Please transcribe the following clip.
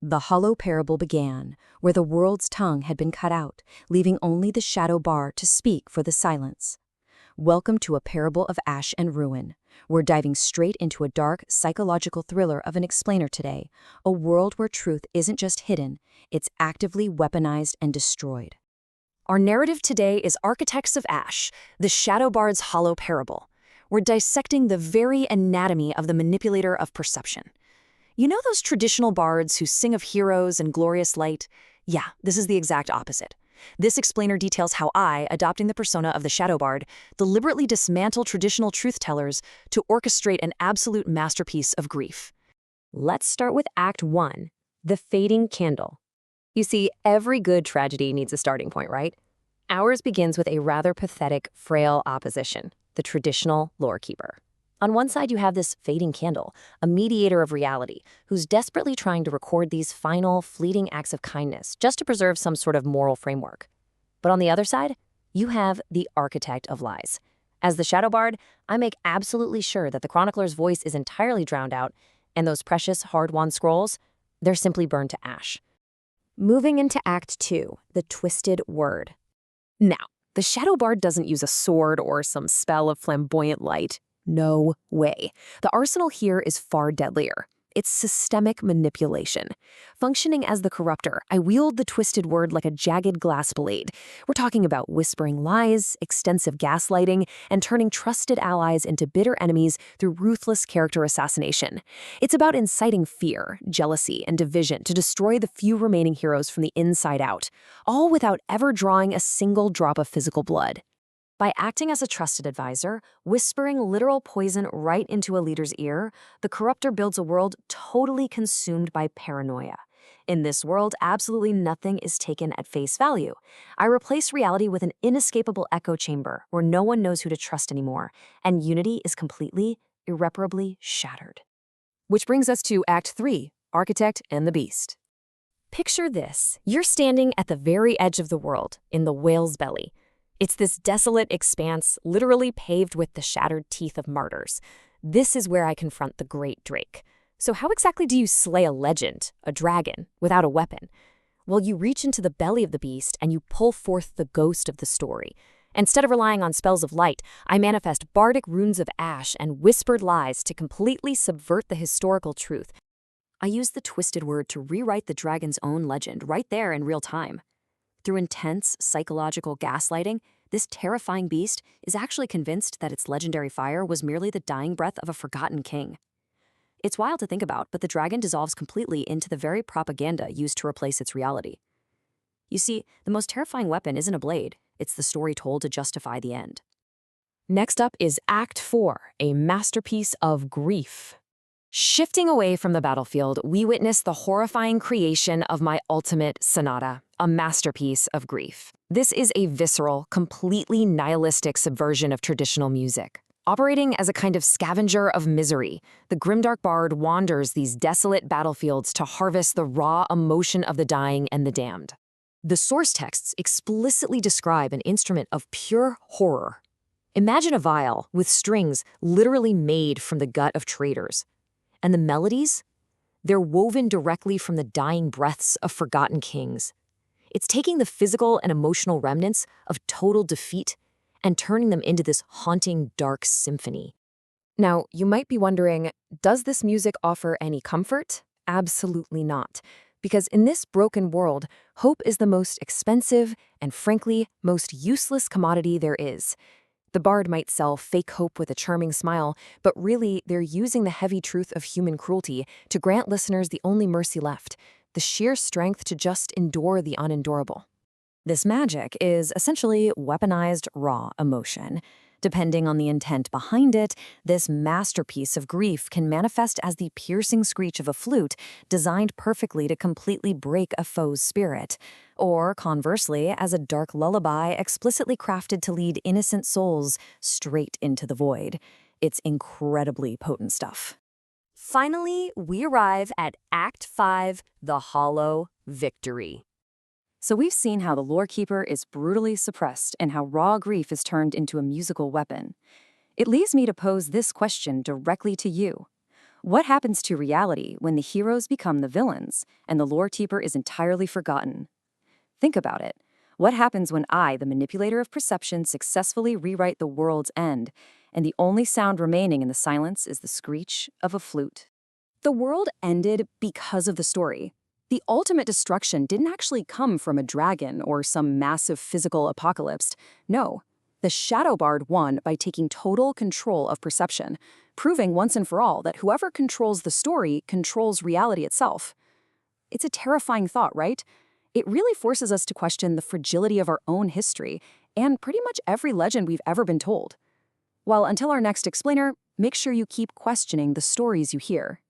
The hollow parable began, where the world's tongue had been cut out, leaving only the shadow bar to speak for the silence. Welcome to A Parable of Ash and Ruin. We're diving straight into a dark, psychological thriller of an explainer today, a world where truth isn't just hidden, it's actively weaponized and destroyed. Our narrative today is Architects of Ash, the Shadow Bard's hollow parable. We're dissecting the very anatomy of the manipulator of perception. You know those traditional bards who sing of heroes and glorious light? Yeah, this is the exact opposite. This explainer details how I, adopting the persona of the Shadow Bard, deliberately dismantle traditional truth-tellers to orchestrate an absolute masterpiece of grief. Let's start with Act 1, the fading candle. You see, every good tragedy needs a starting point, right? Ours begins with a rather pathetic, frail opposition, the traditional lore keeper. On one side, you have this fading candle, a mediator of reality, who's desperately trying to record these final, fleeting acts of kindness just to preserve some sort of moral framework. But on the other side, you have the architect of lies. As the Shadow Bard, I make absolutely sure that the chronicler's voice is entirely drowned out, and those precious hard-won scrolls, they're simply burned to ash. Moving into Act 2, the twisted word. Now, the Shadow Bard doesn't use a sword or some spell of flamboyant light. No way. The arsenal here is far deadlier. It's systemic manipulation. Functioning as the corruptor, I wield the twisted word like a jagged glass blade. We're talking about whispering lies, extensive gaslighting, and turning trusted allies into bitter enemies through ruthless character assassination. It's about inciting fear, jealousy, and division to destroy the few remaining heroes from the inside out, all without ever drawing a single drop of physical blood. By acting as a trusted advisor, whispering literal poison right into a leader's ear, the corruptor builds a world totally consumed by paranoia. In this world, absolutely nothing is taken at face value. I replace reality with an inescapable echo chamber where no one knows who to trust anymore, and unity is completely, irreparably shattered. Which brings us to Act 3, Architect and the Beast. Picture this. You're standing at the very edge of the world, in the whale's belly. It's this desolate expanse, literally paved with the shattered teeth of martyrs. This is where I confront the great Drake. So how exactly do you slay a legend, a dragon, without a weapon? Well, you reach into the belly of the beast and you pull forth the ghost of the story. Instead of relying on spells of light, I manifest bardic runes of ash and whispered lies to completely subvert the historical truth. I use the twisted word to rewrite the dragon's own legend right there in real time. Through intense psychological gaslighting, this terrifying beast is actually convinced that its legendary fire was merely the dying breath of a forgotten king. It's wild to think about, but the dragon dissolves completely into the very propaganda used to replace its reality. You see, the most terrifying weapon isn't a blade, it's the story told to justify the end. Next up is Act 4, a masterpiece of grief. Shifting away from the battlefield, we witness the horrifying creation of my ultimate sonata, a masterpiece of grief. This is a visceral, completely nihilistic subversion of traditional music. Operating as a kind of scavenger of misery, the grimdark bard wanders these desolate battlefields to harvest the raw emotion of the dying and the damned. The source texts explicitly describe an instrument of pure horror. Imagine a viol with strings literally made from the gut of traitors. And the melodies? They're woven directly from the dying breaths of forgotten kings. It's taking the physical and emotional remnants of total defeat and turning them into this haunting, dark symphony. Now, you might be wondering, does this music offer any comfort? Absolutely not. Because in this broken world, hope is the most expensive and, frankly, most useless commodity there is. The bard might sell fake hope with a charming smile, but really they're using the heavy truth of human cruelty to grant listeners the only mercy left, the sheer strength to just endure the unendurable. This magic is essentially weaponized raw emotion. Depending on the intent behind it, this masterpiece of grief can manifest as the piercing screech of a flute designed perfectly to completely break a foe's spirit, or conversely, as a dark lullaby explicitly crafted to lead innocent souls straight into the void. It's incredibly potent stuff. Finally, we arrive at Act 5, the Hollow Victory. So we've seen how the lore keeper is brutally suppressed and how raw grief is turned into a musical weapon. It leaves me to pose this question directly to you. What happens to reality when the heroes become the villains and the lore keeper is entirely forgotten? Think about it. What happens when I, the manipulator of perception, successfully rewrite the world's end, and the only sound remaining in the silence is the screech of a flute? The world ended because of the story. The ultimate destruction didn't actually come from a dragon or some massive physical apocalypse. No, the Shadow Bard won by taking total control of perception, proving once and for all that whoever controls the story controls reality itself. It's a terrifying thought, right? It really forces us to question the fragility of our own history and pretty much every legend we've ever been told. Well, until our next explainer, make sure you keep questioning the stories you hear.